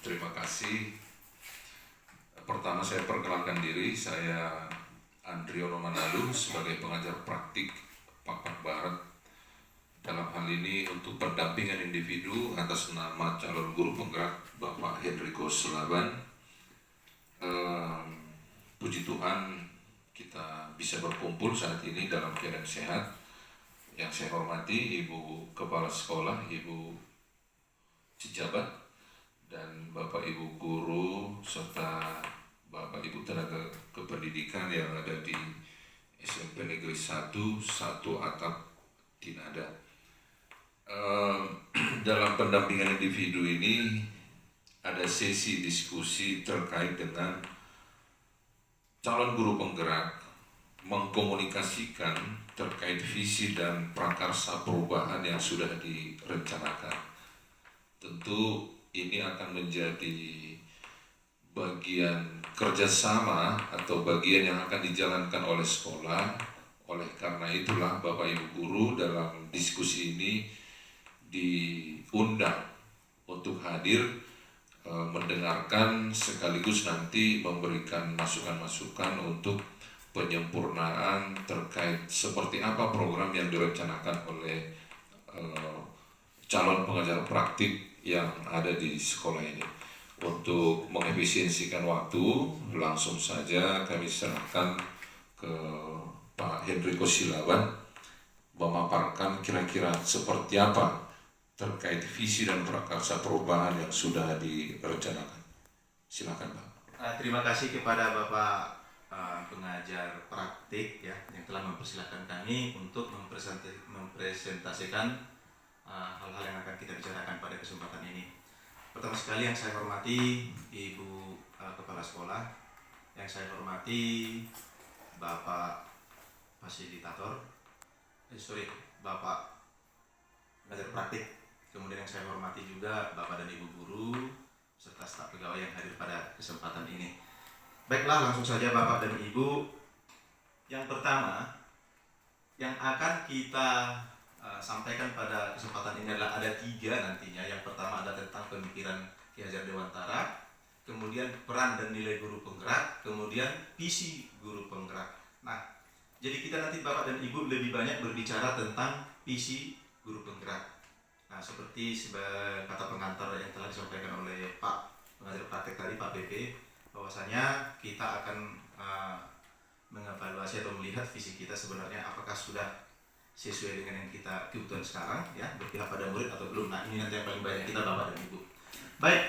Terima kasih. Pertama saya perkenalkan diri, saya Andriono Manalu sebagai pengajar praktik Pakpak Barat. Dalam hal ini untuk pendampingan individu atas nama calon guru penggerak Bapak Henrico Silaban. Puji Tuhan kita bisa berkumpul saat ini dalam keadaan sehat. Yang saya hormati Ibu Kepala Sekolah, Ibu Sejabat, dan Bapak Ibu Guru serta Bapak Ibu tenaga kependidikan yang ada di SMP Negeri 1 Atap Tinada. Dalam pendampingan individu ini ada sesi diskusi terkait dengan calon guru penggerak mengkomunikasikan terkait visi dan prakarsa perubahan yang sudah direncanakan. Tentu ini akan menjadi bagian kerjasama atau bagian yang akan dijalankan oleh sekolah. Oleh karena itulah Bapak Ibu Guru dalam diskusi ini diundang untuk hadir mendengarkan sekaligus nanti memberikan masukan-masukan untuk penyempurnaan terkait seperti apa program yang direncanakan oleh calon pengajar praktik yang ada di sekolah ini. Untuk mengefisiensikan waktu, langsung saja kami serahkan ke Pak Henrico Silaban memaparkan kira-kira seperti apa terkait visi dan prakarsa perubahan yang sudah direncanakan. Silakan Pak. Terima kasih kepada Bapak pengajar praktik ya yang telah mempersilahkan kami untuk mempresentasikan hal-hal yang akan kita bicarakan pada kesempatan ini. Pertama sekali yang saya hormati Ibu Kepala Sekolah, yang saya hormati Bapak Fasilitator, Bapak pengajar praktik. Kemudian yang saya hormati juga Bapak dan Ibu Guru serta staf pegawai yang hadir pada kesempatan ini. Baiklah, langsung saja Bapak dan Ibu. Yang pertama yang akan kita sampaikan pada kesempatan ini adalah ada 3 nantinya. Yang pertama adalah tentang pemikiran Ki Hajar Dewantara, kemudian peran dan nilai guru penggerak, kemudian visi guru penggerak. Nah, jadi kita nanti Bapak dan Ibu lebih banyak berbicara tentang visi guru penggerak. Nah, seperti kata pengantar yang telah disampaikan oleh Pak pengajar praktek tadi, Pak BP, bahwasanya kita akan mengevaluasi atau melihat visi kita sebenarnya apakah sudah sesuai dengan yang kita kebutuhan sekarang, ya, berpihak pada murid atau belum. Nah, ini nanti yang paling banyak kita Bapak dan Ibu. Baik.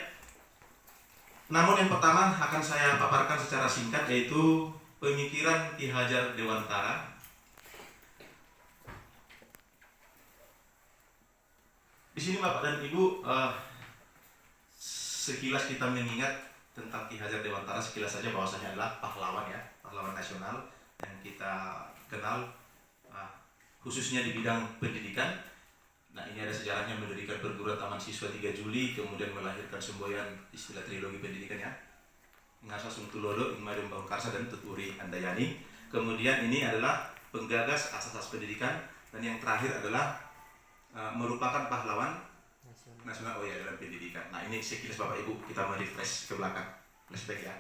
Namun yang pertama akan saya paparkan secara singkat yaitu pemikiran Ki Hajar Dewantara. Di sini Bapak dan Ibu, sekilas kita mengingat tentang Ki Hajar Dewantara, sekilas saja bahwasanya adalah pahlawan ya, pahlawan nasional yang kita kenal khususnya di bidang pendidikan. Nah, ini ada sejarahnya mendirikan perguruan Taman Siswa 3 Juli, kemudian melahirkan semboyan istilah trilogi pendidikan ya, Ngasa Sungtulodo, Ingmadum Bangkarsa, dan Tuturi Andayani. Kemudian ini adalah penggagas asas-asas pendidikan, dan yang terakhir adalah merupakan pahlawan nasional dalam pendidikan. Nah, ini sekilas Bapak Ibu, kita merefresh ke belakang, flashback ya.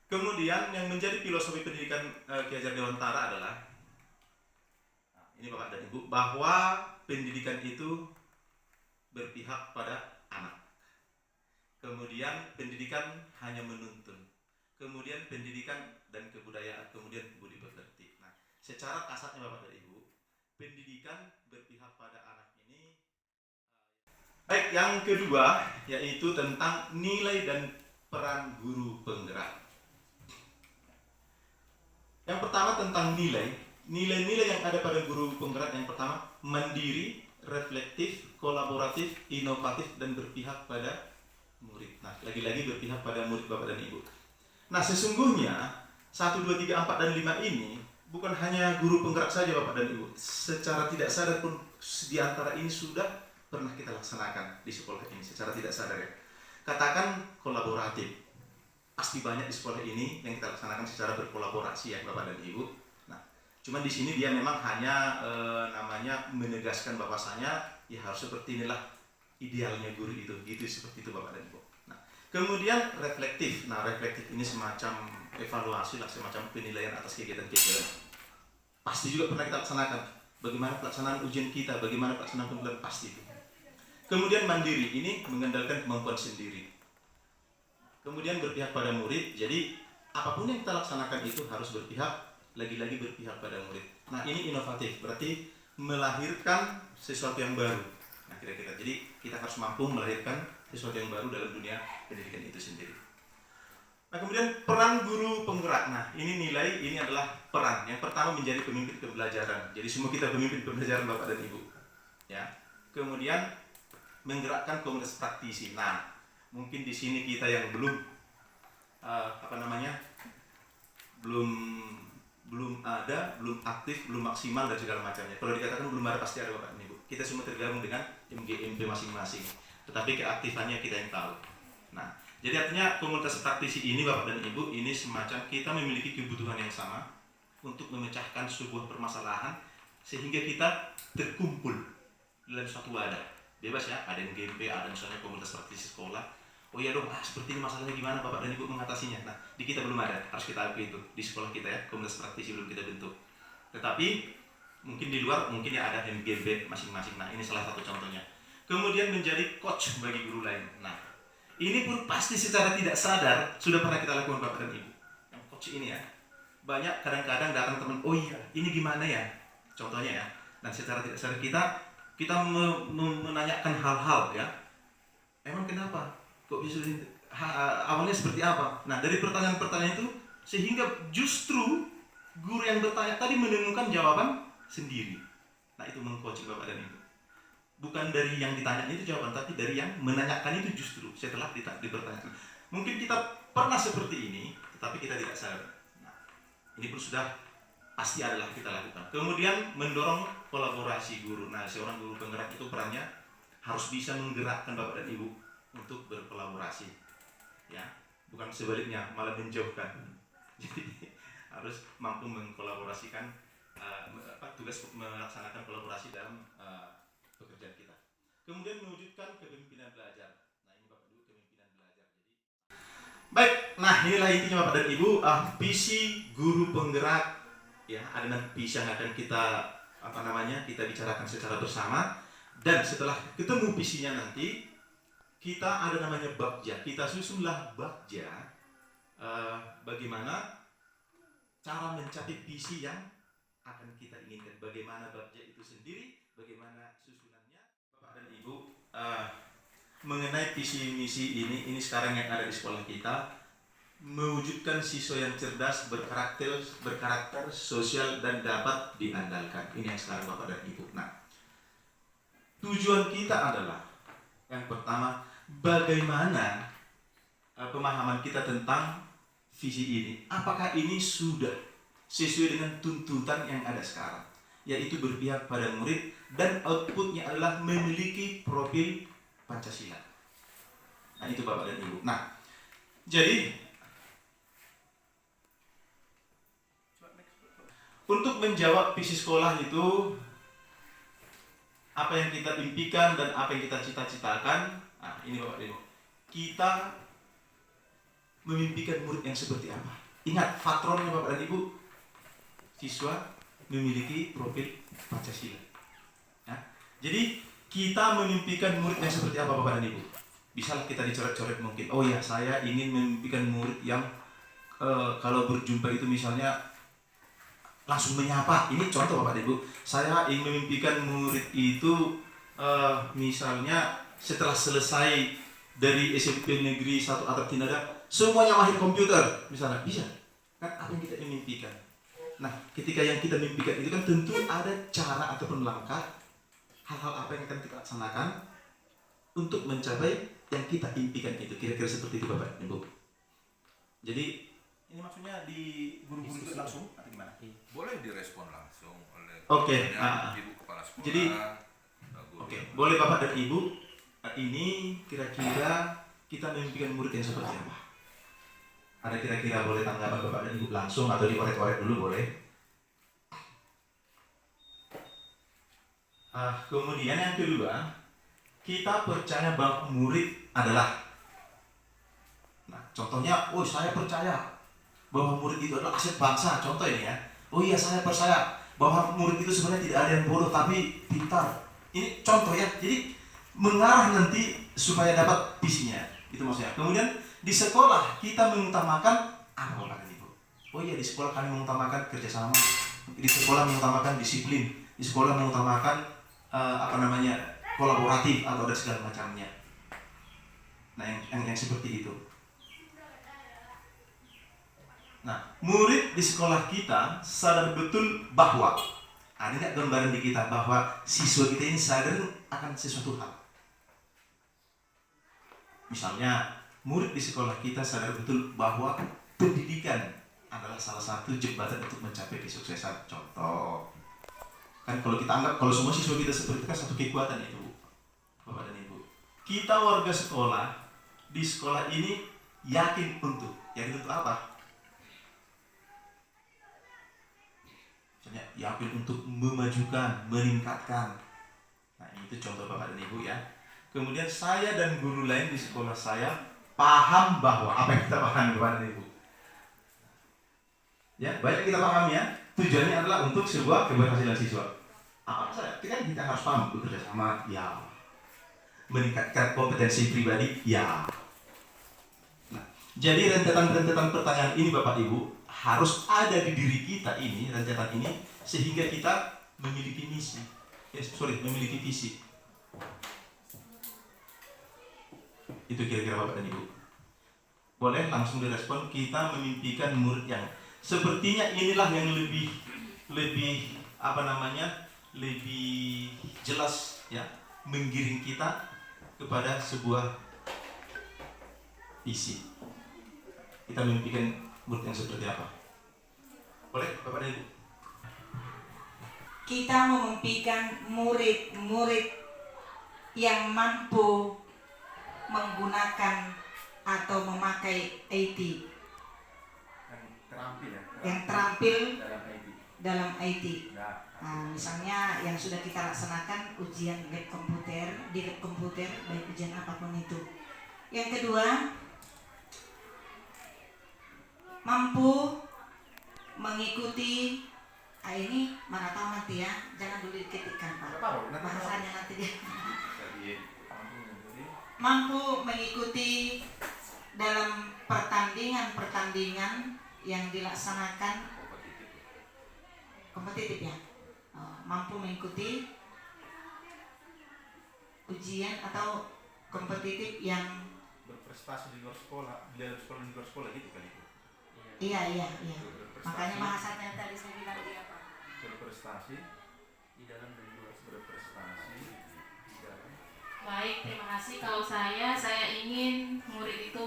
Kemudian yang menjadi filosofi pendidikan Ki Hajar Dewantara adalah ini Bapak dan Ibu, bahwa pendidikan itu berpihak pada anak. Kemudian pendidikan hanya menuntun. Kemudian pendidikan dan kebudayaan, kemudian budi pekerti. Nah, secara kasarnya Bapak dan Ibu, pendidikan berpihak pada anak ini. Baik, yang kedua yaitu tentang nilai dan peran guru penggerak. Yang pertama tentang nilai. Nilai-nilai yang ada pada guru penggerak yang pertama, mandiri, reflektif, kolaboratif, inovatif, dan berpihak pada murid. Nah, lagi-lagi berpihak pada murid Bapak dan Ibu. Nah, sesungguhnya 1, 2, 3, 4, dan 5 ini bukan hanya guru penggerak saja Bapak dan Ibu. Secara tidak sadar pun di antara ini sudah pernah kita laksanakan di sekolah ini secara tidak sadar ya. Katakan kolaboratif. Pasti banyak di sekolah ini yang kita laksanakan secara berkolaborasi ya Bapak dan Ibu. Cuman di sini dia memang hanya menegaskan bahwasanya ya harus seperti inilah idealnya guru itu, gitu seperti itu Bapak dan Ibu. Kemudian reflektif. Nah, reflektif ini semacam evaluasi lah, semacam penilaian atas kegiatan-kegiatan. Pasti juga pernah kita laksanakan. Bagaimana pelaksanaan ujian kita, bagaimana pelaksanaan penilaian, pasti itu. Kemudian mandiri, ini mengandalkan kemampuan sendiri. Kemudian berpihak pada murid, jadi apapun yang kita laksanakan itu harus berpihak, lagi-lagi berpihak pada murid. Nah, ini inovatif, berarti melahirkan sesuatu yang baru. Nah, kira-kira, jadi kita harus mampu melahirkan sesuatu yang baru dalam dunia pendidikan itu sendiri. Nah, kemudian peran guru penggerak. Nah, ini nilai, ini adalah peran. Yang pertama menjadi pemimpin pembelajaran. Jadi semua kita pemimpin pembelajaran Bapak dan Ibu. Ya. Kemudian menggerakkan komunitas praktisi. Nah, mungkin di sini kita yang belum belum ada, belum aktif, belum maksimal dan segala macamnya. Kalau dikatakan belum ada, pasti ada Bapak dan Ibu. Kita semua tergabung dengan MGMP masing-masing. Tetapi keaktifannya kita yang tahu. Nah, jadi artinya komunitas praktisi ini Bapak dan Ibu, ini semacam kita memiliki kebutuhan yang sama untuk memecahkan sebuah permasalahan sehingga kita terkumpul dalam suatu wadah. Bebas ya, ada MGMP, ada misalnya komunitas praktisi sekolah. Oh iya dong, seperti ini masalahnya gimana Bapak dan Ibu mengatasinya. Nah, di kita belum ada, harus kita akui itu. Di sekolah kita ya, komunitas praktisi belum kita bentuk. Tetapi mungkin di luar, mungkin ya ada MGMP masing-masing. Nah, ini salah satu contohnya. Kemudian menjadi coach bagi guru lain. Nah, ini pun pasti secara tidak sadar sudah pernah kita lakukan Bapak dan Ibu. Yang coach ini ya, banyak kadang-kadang datang teman, oh iya, ini gimana ya? Contohnya ya, dan secara tidak sadar kita menanyakan hal-hal ya. Emang kenapa? Kok bisa awalnya seperti apa? Nah, dari pertanyaan-pertanyaan itu sehingga justru guru yang bertanya tadi menemukan jawaban sendiri. Nah, itu mengcoaching Bapak dan Ibu. Bukan dari yang ditanya itu jawaban, tapi dari yang menanyakan itu justru setelah dipertanyakan. Mungkin kita pernah seperti ini, tetapi kita tidak sadar. Nah, ini pun sudah pasti adalah kita lakukan. Kemudian mendorong kolaborasi guru. Nah, seorang guru penggerak itu perannya harus bisa menggerakkan Bapak dan Ibu untuk berkolaborasi. Ya, bukan sebaliknya malah menjauhkan. Jadi harus mampu mengkolaborasikan tugas melaksanakan kolaborasi dalam pekerjaan kita. Kemudian mewujudkan kepemimpinan belajar. Nah, ini Bapak Ibu, kepemimpinan belajar. Jadi baik, nah inilah intinya Bapak dan Ibu, visi guru penggerak ya, ada nanti visi yang akan kita kita bicarakan secara bersama, dan setelah ketemu visinya nanti kita ada namanya bakja. Kita susunlah bakja bagaimana cara mencapai visi yang akan kita inginkan. Bagaimana bakja itu sendiri, bagaimana susunannya. Bapak dan Ibu, mengenai visi misi ini sekarang yang ada di sekolah kita, mewujudkan siswa yang cerdas, berkarakter sosial dan dapat diandalkan. Ini yang sekarang Bapak dan Ibu. Nah, tujuan kita adalah yang pertama, bagaimana pemahaman kita tentang visi ini. Apakah ini sudah sesuai dengan tuntutan yang ada sekarang, yaitu berpihak pada murid dan outputnya adalah memiliki profil Pancasila. Nah, itu Bapak dan Ibu. Nah, jadi untuk menjawab visi sekolah itu, apa yang kita impikan dan apa yang kita cita-citakan. Nah, ini Bapak Ibu, kita memimpikan murid yang seperti apa. Ingat patronnya Bapak dan Ibu, siswa memiliki profil Pancasila ya. Jadi kita memimpikan murid yang seperti apa Bapak dan Ibu. Bisalah kita dicoret-coret mungkin. Oh ya, saya ingin memimpikan murid yang kalau berjumpa itu misalnya langsung menyapa. Ini contoh Bapak Ibu. Saya ingin memimpikan murid itu misalnya setelah selesai dari SMP Negeri 1 Atap Tindaga semuanya mahir komputer misalnya. Bisa kan apa yang kita mimpikan. Nah, ketika yang kita mimpikan itu kan tentu ada cara ataupun langkah, hal-hal apa yang akan kita laksanakan untuk mencapai yang kita impikan itu. Kira-kira seperti itu Bapak Ibu. Jadi ini maksudnya di guru-guru itu langsung atau gimana? Boleh direspon langsung oleh Ibu Kepala Sekolah. Jadi boleh Bapak dan Ibu, ini kira-kira kita memimpikan murid yang seperti apa? Ada kira-kira boleh tanggapan Bapak dan Ibu langsung atau dikorek-korek dulu boleh. Kemudian yang kedua, kita percaya bahwa murid adalah Contohnya, oh saya percaya bahwa murid itu adalah aset bangsa, contoh ini ya. Oh iya, saya percaya bahwa murid itu sebenarnya tidak ada yang bodoh tapi pintar. Ini contoh ya. Jadi mengarah nanti supaya dapat visinya. Itu maksudnya. Kemudian di sekolah kita mengutamakan apa Bapak dan Ibu? Oh iya, di sekolah kami mengutamakan kerjasama. Di sekolah mengutamakan disiplin. Di sekolah mengutamakan kolaboratif atau ada segala macamnya. Nah, yang seperti itu. Nah, murid di sekolah kita sadar betul bahwa ada nggak gambaran di kita bahwa siswa kita ini sadar akan sesuatu hal. Misalnya, murid di sekolah kita sadar betul bahwa pendidikan adalah salah satu jembatan untuk mencapai kesuksesan. Contoh, kan kalau kita anggap kalau semua siswa kita seperti itu kan satu kekuatan itu, Bapak dan Ibu. Kita warga sekolah di sekolah ini yakin untuk apa? Misalnya yakin untuk memajukan, meningkatkan. Nah, itu contoh Bapak dan Ibu ya. Kemudian saya dan guru lain di sekolah saya paham bahwa apa yang kita pahami Bapak dan Ibu. Ya, banyak kita pahami ya. Tujuannya adalah untuk sebuah keberhasilan siswa. Apa saja? Kita harus paham bekerja sama, ya. Meningkatkan kompetensi pribadi, ya. Nah, jadi rentetan-rentetan pertanyaan ini Bapak Ibu harus ada di diri kita ini, rentetan ini, sehingga kita memiliki misi. Memiliki visi. Itu kira-kira Bapak dan Ibu. Boleh langsung direspon. Kita memimpikan murid yang sepertinya inilah yang lebih lebih jelas ya, menggiring kita kepada sebuah visi. Kita memimpikan murid yang seperti apa? Boleh Bapak dan Ibu? Kita memimpikan murid-murid yang mampu menggunakan atau memakai IT, yang terampil dalam IT. Nah, misalnya yang sudah kita laksanakan ujian lab komputer, di lab komputer, baik ujian apapun itu. Yang kedua, mampu mengikuti, ini mana tahu nanti ya, jangan dulu diketikkan Pak, bahasanya nanti dia. Mampu mengikuti dalam pertandingan-pertandingan yang dilaksanakan kompetitif ya. Mampu mengikuti ujian atau kompetitif yang berprestasi di luar sekolah, di luar sekolah gitu kali itu. Iya. Makanya bahasanya tadi saya bilang dia apa? Berprestasi di dalam dan di luar, berprestasi di dalam. Baik, terima kasih. Kalau saya ingin murid itu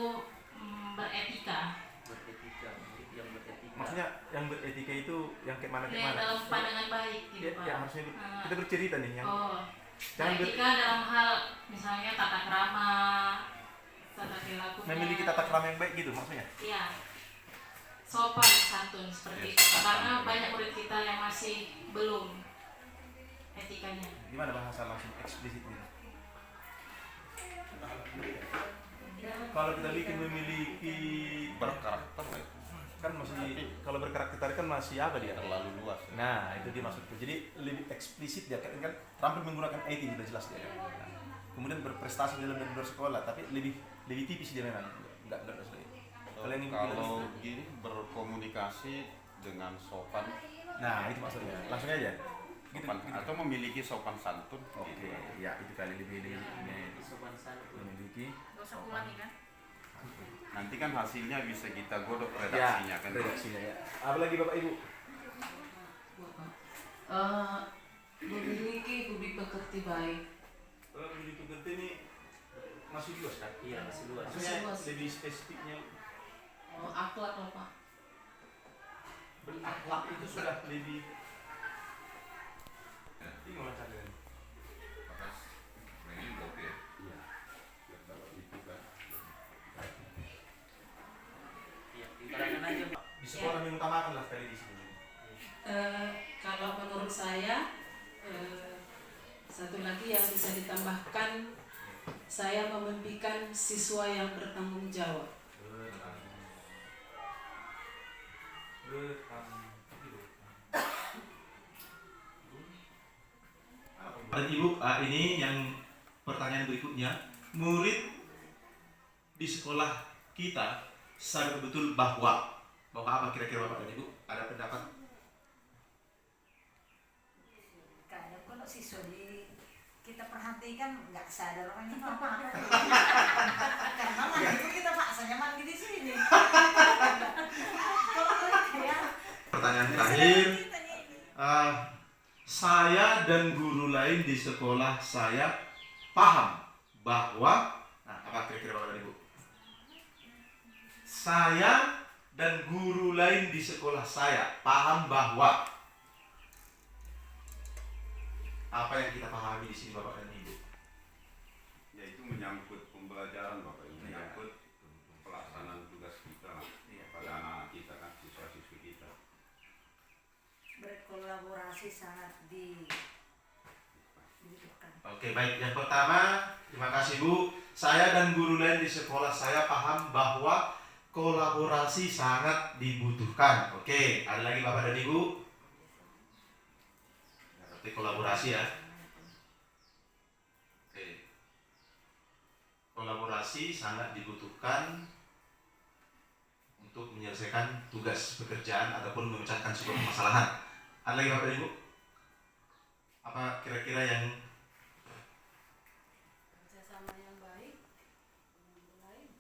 beretika. Murid yang beretika. Maksudnya yang beretika itu yang kayak mana? Dalam pandangan baik gitu Pak. Ya harusnya kita bercerita nih yang. Jangan beretika dalam hal misalnya tata krama, tata perilaku. Memiliki tata krama yang baik gitu maksudnya? Iya. Sopan santun seperti itu. Karena banyak murid kita yang masih belum etikanya. Gimana bahasa langsung eksplisit gitu? Kalau kita bikin memiliki Berkarakter kan masih, kalau berkarakter kan masih apa dia? terlalu luas. Nah itu dia maksudku. Jadi lebih eksplisit dia kan terampil menggunakan IT sudah jelas dia. Nah, kemudian berprestasi dalam dan luar sekolah, tapi lebih tipis dia memang. Enggak selesai. Kalau gini berkomunikasi dengan sopan. Nah itu maksudnya. Langsung aja. Gitu. Atau memiliki sopan santun. Oke, Gitu. ya itu kali lebih Sopan santun. memiliki. Gak usah ulangi kan? Nanti kan hasilnya bisa kita godok redaksinya kan. Redaksinya ya. Apalagi Bapak Ibu? Memiliki budi pekerti baik. Memiliki pekerti ini masih luas kan? Iya, masih luas. Maksudnya Masih luas. lebih spesifiknya Akhlak loh Pak. berakhlak itu sudah lebih. Ini mau cari kan? Ini oke. Iya. Itu kan. Di sekolah mengutamakan lah tadi di sini. Kalau menurut saya satu lagi yang bisa ditambahkan, saya memimpikan siswa yang bertanggung jawab. Dan Ibu, ini yang pertanyaan berikutnya, murid di sekolah kita sadar betul bahwa apa kira-kira Bapak dan Ibu ada pendapat? Kayaknya kalau siswa kita perhatikan nggak sadar orangnya apa. Karena mandi itu kita paksanya mandi di sini. Kalau mereka ya. Pertanyaan terakhir, saya dan guru lain di sekolah saya paham bahwa, apa kira-kira Bapak dan Ibu? Saya dan guru lain di sekolah saya paham bahwa, apa yang kita pahami di sini Bapak dan Ibu? Yaitu menyangkut pembelajaran Bapak Ibu, menyangkut pelaksanaan tugas kita pada anak-anak kita kan, siswa-siswi kita. Berkolaborasi sangat dibutuhkan. Oke, baik. Yang pertama, terima kasih Bu. Saya dan guru lain di sekolah saya paham bahwa kolaborasi sangat dibutuhkan. Oke, ada lagi Bapak dan Ibu? Berarti kolaborasi ya. Oke. Kolaborasi sangat dibutuhkan untuk menyelesaikan tugas pekerjaan ataupun memecahkan sebuah permasalahan. Ada lagi Bapak dan Ibu? Apa kira-kira yang Kerjasama yang baik dengan guru lain.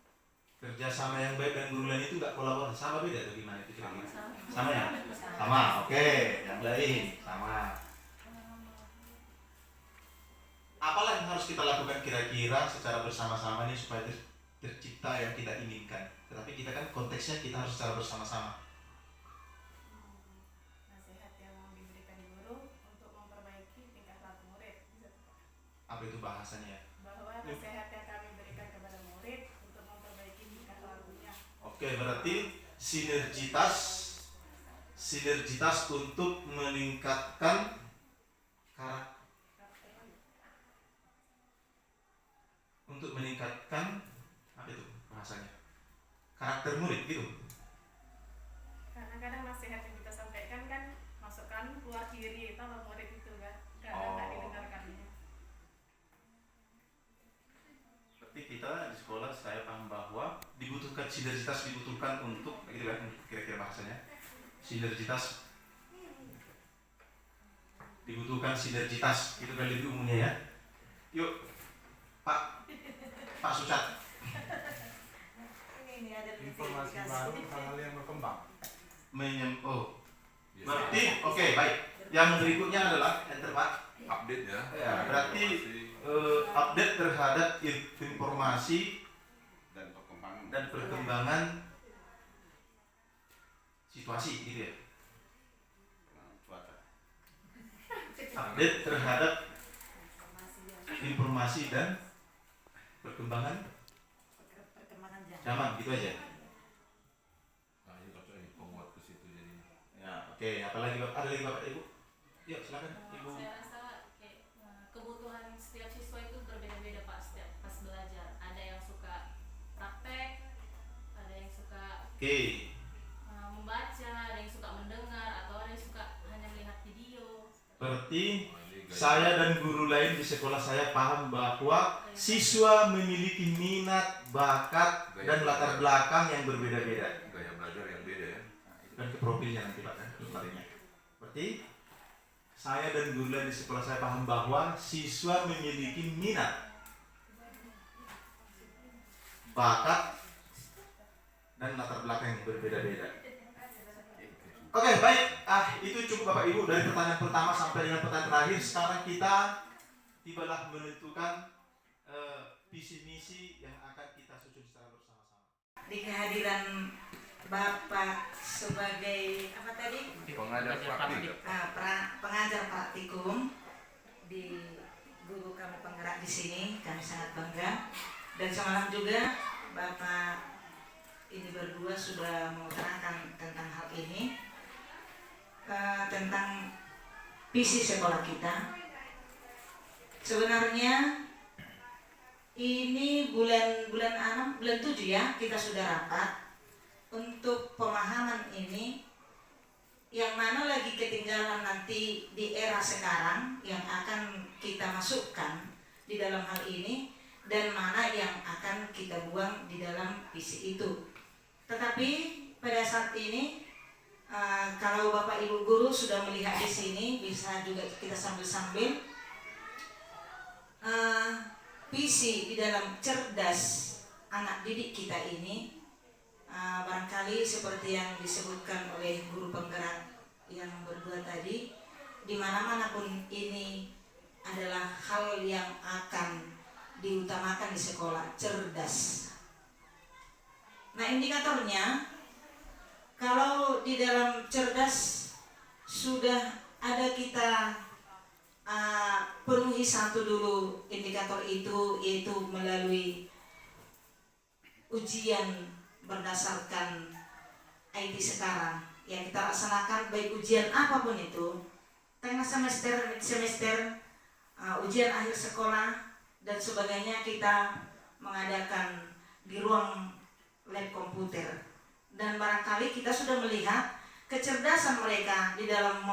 kerjasama yang baik dan guru lain itu nggak kolaborasi, sama beda atau gimana itu kira-kira? Sama. Sama ya? Sama, oke. Yang lain sama. Apalah yang harus kita lakukan kira-kira secara bersama-sama nih supaya tercipta yang kita inginkan. Tetapi kita kan konteksnya kita harus secara bersama-sama. Nasihat yang diberikan guru untuk memperbaiki tingkah laku murid. Apa itu bahasanya? Bahwa nasihat yang kami berikan kepada murid untuk memperbaiki tingkah lakunya. Oke, berarti sinergitas untuk meningkatkan apa itu bahasanya? Karakter murid gitu. Karena kadang nasihat yang kita sampaikan kan masukkan keluar kiri kalau murid itu kan kadang nggak didengarkannya. Berarti kita di sekolah saya paham bahwa dibutuhkan sinergitas dibutuhkan untuk gitu kan kira-kira bahasanya. Sinergitas dibutuhkan sinergitas itu kan lebih umumnya ya. Yuk Pak Sucat. Ini ada Informasi baru, hal-hal yang berkembang. Berarti oke, baik. Yang berikutnya adalah enter Pak. Update ya. Ya, berarti update terhadap informasi dan perkembangan situasi gitu ya. Update terhadap informasi dan perkembangan zaman gitu aja. Nah, ini cocok penguat ke situ jadinya. Ya, oke. Apalagi ada lagi Bapak Ibu? Yuk silakan Ibu. Saya rasa kebutuhan setiap siswa itu berbeda-beda Pak setiap pas belajar. Ada yang suka praktek, ada yang suka membaca, ada yang suka mendengar, atau ada yang suka hanya melihat video. Berarti saya dan guru lain di sekolah saya paham bahwa siswa memiliki minat, bakat, dan latar belakang yang berbeda-beda. Gaya belajar yang beda ya. Itu kan ke profilnya nanti Pak kan, profilnya. Berarti saya dan guru lain di sekolah saya paham bahwa siswa memiliki minat, bakat, dan latar belakang yang berbeda-beda. Oke, baik. Itu cukup Bapak Ibu dari pertanyaan pertama sampai dengan pertanyaan terakhir. Sekarang kita tibalah menentukan visi misi yang akan kita susun secara bersama-sama. Di kehadiran Bapak sebagai apa tadi? Pengajar praktik. Pengajar praktikum di guru kami penggerak di sini, kami sangat bangga. Dan semalam juga Bapak ini berdua sudah mengutarakan tentang hal ini, tentang visi sekolah kita. Sebenarnya ini bulan 6, bulan 7 ya kita sudah rapat untuk pemahaman ini yang mana lagi ketinggalan nanti di era sekarang yang akan kita masukkan di dalam hal ini, dan mana yang akan kita buang di dalam visi itu. Tetapi pada saat ini kalau Bapak Ibu guru sudah melihat di sini, bisa juga kita sambil-sambil visi di dalam cerdas anak didik kita ini. Barangkali seperti yang disebutkan oleh guru penggerak yang berdua tadi, di mana-mana pun ini adalah hal yang akan diutamakan di sekolah, cerdas. Nah, indikatornya kalau di dalam cerdas sudah ada kita penuhi satu dulu indikator itu, yaitu melalui ujian berdasarkan IT sekarang yang kita laksanakan, baik ujian apapun itu, tengah semester, ujian akhir sekolah dan sebagainya, kita mengadakan di ruang lab komputer. Dan barangkali kita sudah melihat kecerdasan mereka di dalam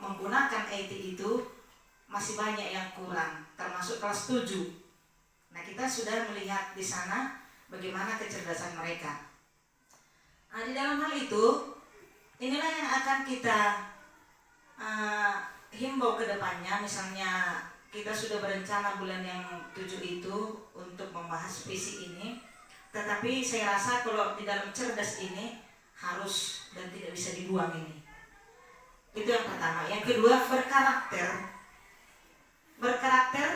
menggunakan IT itu masih banyak yang kurang, termasuk kelas 7. Nah, kita sudah melihat di sana bagaimana kecerdasan mereka. Nah, di dalam hal itu, inilah yang akan kita himbau ke depannya. Misalnya kita sudah berencana bulan yang 7 itu untuk membahas visi ini, tetapi saya rasa kalau di dalam cerdas ini harus dan tidak bisa dibuang ini. Itu yang pertama. Yang kedua, berkarakter,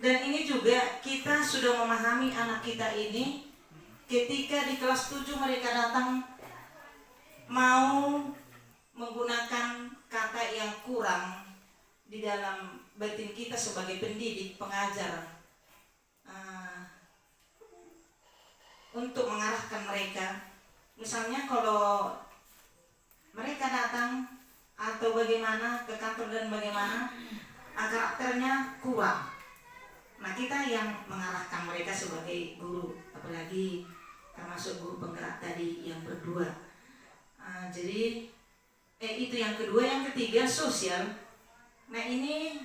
dan ini juga kita sudah memahami anak kita ini. Ketika di kelas 7 mereka datang mau menggunakan kata yang kurang di dalam batin kita sebagai pendidik, pengajar, untuk mengarahkan mereka. Misalnya kalau mereka datang atau bagaimana ke kantor dan bagaimana, karakternya kurang. Nah, kita yang mengarahkan mereka sebagai guru, apalagi termasuk guru penggerak tadi yang berdua. Jadi itu yang kedua. Yang ketiga, sosial. Nah, ini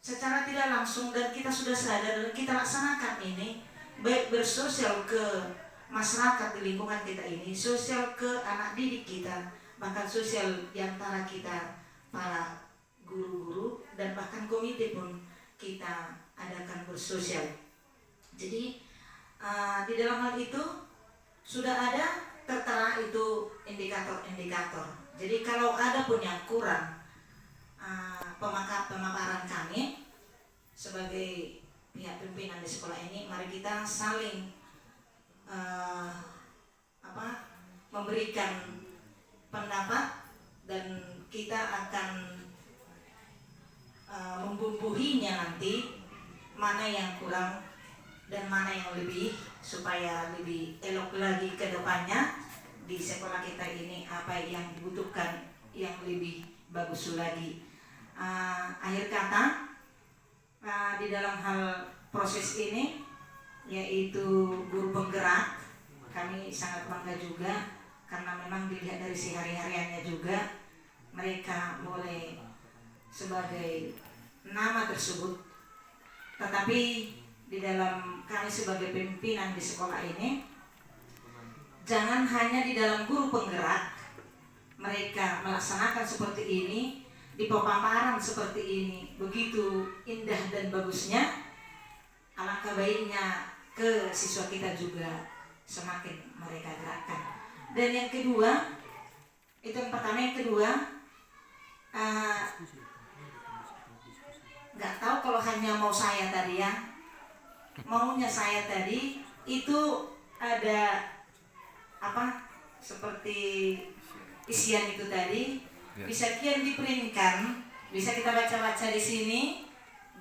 secara tidak langsung dan kita sudah sadar dan kita laksanakan ini, baik bersosial ke masyarakat di lingkungan kita ini, sosial ke anak didik kita, bahkan sosial di antara kita para guru-guru, dan bahkan komite pun kita adakan bersosial. Jadi di dalam hal itu sudah ada tertera itu indikator-indikator. Jadi kalau ada pun yang kurang, pemaparan kami sebagai pihak pimpinan di sekolah ini, mari kita saling memberikan pendapat, dan kita akan membumbuhinya nanti, mana yang kurang dan mana yang lebih, supaya lebih elok lagi ke depannya di sekolah kita ini, apa yang dibutuhkan yang lebih bagus lagi. Akhir kata, di dalam hal proses ini, yaitu guru penggerak, kami sangat bangga juga, karena memang dilihat dari sehari-hariannya juga, mereka boleh sebagai nama tersebut. Tetapi di dalam kami sebagai pimpinan di sekolah ini, jangan hanya di dalam guru penggerak mereka melaksanakan seperti ini, di pemaparan seperti ini begitu indah dan bagusnya, alangkah baiknya ke siswa kita juga semakin mereka gerakkan. Dan yang kedua, itu yang pertama. Yang kedua, nggak tahu kalau hanya mau saya tadi ya, maunya saya tadi itu ada seperti isian itu tadi, bisa kian diprintkan, bisa kita baca-baca di sini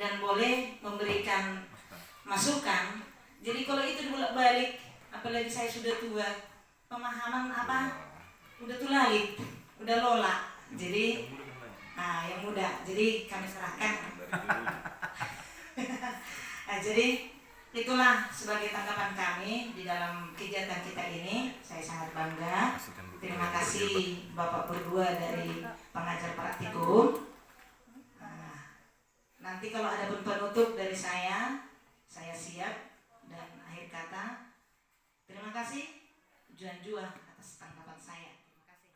dan boleh memberikan masukan. Jadi kalau itu bolak-balik, apalagi saya sudah tua, pemahaman udah tulalit, udah lola. Jadi yang muda, jadi kami serahkan. Nah, jadi Itulah sebagai tanggapan kami di dalam kegiatan kita ini. Saya sangat bangga. Terima kasih Bapak berdua dari pengajar praktikum. Nanti kalau ada pun penutup dari saya siap. Dan akhir kata, terima kasih Juan Jua atas tanggapan saya. Terima kasih.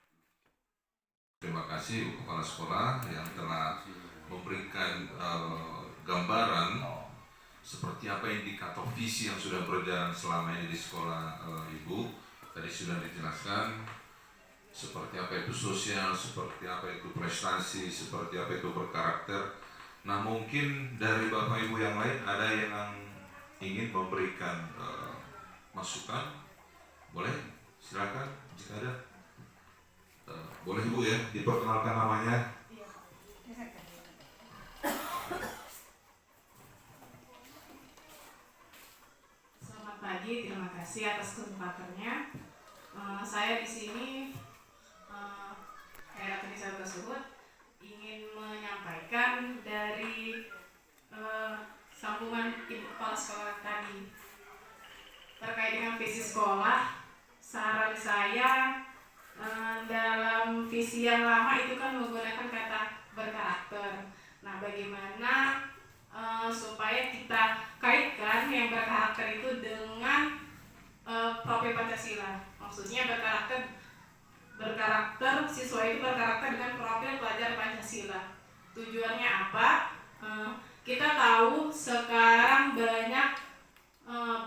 Terima kasih Ibu Kepala Sekolah yang telah memberikan gambaran seperti apa indikator visi yang sudah berjalan selama ini di sekolah Ibu. Tadi sudah dijelaskan seperti apa itu sosial, seperti apa itu prestasi, seperti apa itu berkarakter. Nah, mungkin dari Bapak Ibu yang lain ada yang ingin memberikan masukan? Boleh? Silakan jika ada. Boleh Ibu ya, diperkenalkan namanya. Selamat pagi, terima kasih atas kesempatannya. Saya di sini era tulisan tersebut ingin menyampaikan dari sambungan Ibu Kepala Sekolah tadi terkait dengan visi sekolah. Saran saya dalam visi yang lama itu kan menggunakan kata berkarakter. Nah, bagaimana supaya kita kaitkan yang berkarakter itu dengan profil Pancasila. Maksudnya berkarakter siswa itu berkarakter dengan profil pelajar Pancasila. Tujuannya apa? Kita tahu sekarang banyak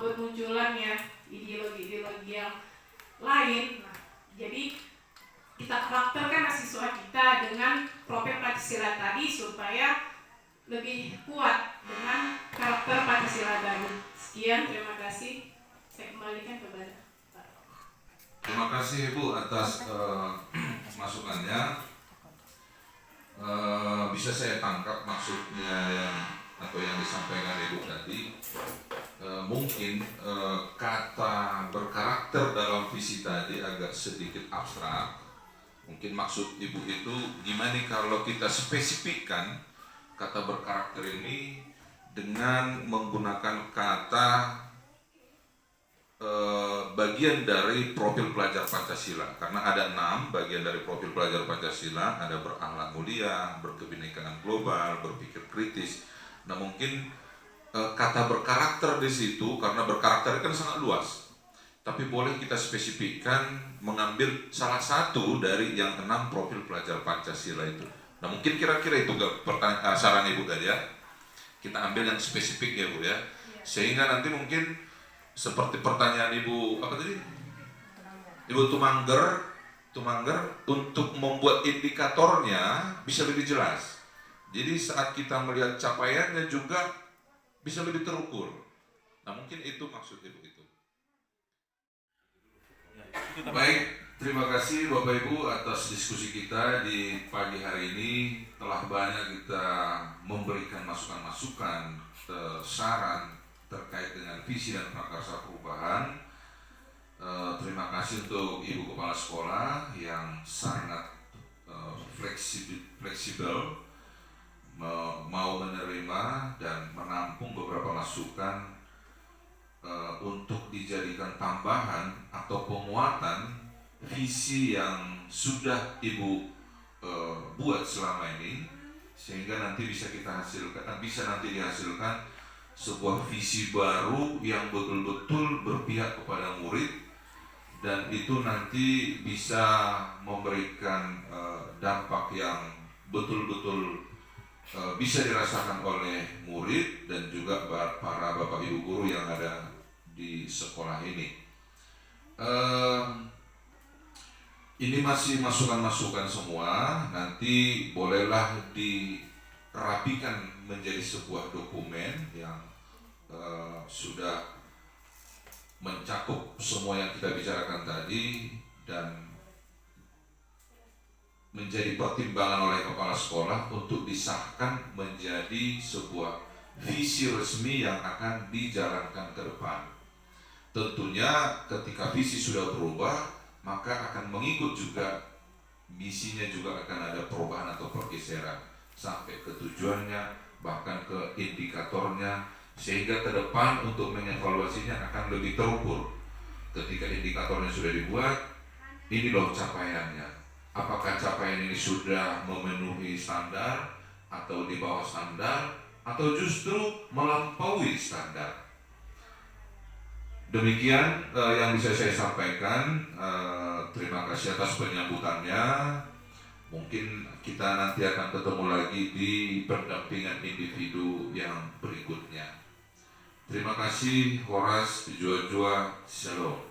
bermunculan ya ideologi-ideologi yang lain. Nah, jadi kita karakterkan siswa kita dengan profil Pancasila tadi supaya lebih kuat dengan karakter Pancasila tadi. Sekian, terima kasih. Saya kembalikan kepada Pak. Terima kasih Ibu atas masukannya. Bisa saya tangkap maksudnya yang disampaikan Ibu tadi. Mungkin kata berkarakter dalam visi tadi agak sedikit abstrak. Mungkin maksud Ibu itu gimana kalau kita spesifikkan kata berkarakter ini dengan menggunakan kata bagian dari profil pelajar Pancasila, karena ada 6 bagian dari profil pelajar Pancasila. Ada berakhlak mulia, berkebinekaan global, berpikir kritis. Nah, mungkin kata berkarakter di situ, karena berkarakter kan sangat luas, tapi boleh kita spesifikkan mengambil salah satu dari yang 6 profil pelajar Pancasila itu. Nah, mungkin kira-kira itu saran Ibu tadi ya. Kita ambil yang spesifik ya Bu ya. Sehingga nanti mungkin seperti pertanyaan Ibu apa tadi? Ibu Tumangger untuk membuat indikatornya bisa lebih jelas. Jadi saat kita melihat capaiannya juga bisa lebih terukur. Nah, mungkin itu maksud Ibu itu. Baik, terima kasih Bapak Ibu atas diskusi kita di pagi hari ini. Telah banyak kita memberikan masukan-masukan, saran terkait dengan visi dan prakarsa perubahan. Terima kasih untuk Ibu Kepala Sekolah yang sangat fleksibel, mau menerima dan menampung beberapa masukan untuk dijadikan tambahan atau penguatan visi yang sudah Ibu buat selama ini, sehingga nanti bisa dihasilkan sebuah visi baru yang betul-betul berpihak kepada murid, dan itu nanti bisa memberikan dampak yang betul-betul bisa dirasakan oleh murid dan juga para bapak ibu guru yang ada di sekolah ini. Ini masih masukan-masukan semua, nanti bolehlah dirapikan menjadi sebuah dokumen yang sudah mencakup semua yang kita bicarakan tadi dan menjadi pertimbangan oleh kepala sekolah untuk disahkan menjadi sebuah visi resmi yang akan dijalankan ke depan. Tentunya ketika visi sudah berubah, maka akan mengikut juga misinya, juga akan ada perubahan atau pergeseran sampai ke tujuannya, bahkan ke indikatornya, sehingga ke depan untuk mengevaluasinya akan lebih terukur. Ketika indikatornya sudah dibuat, ini loh capaiannya. Apakah capaian ini sudah memenuhi standar atau di bawah standar atau justru melampaui standar. Demikian yang bisa saya sampaikan. Terima kasih atas penyambutannya. Mungkin kita nanti akan ketemu lagi di pendampingan individu yang berikutnya. Terima kasih. Horas Jua-Jua. Shalom.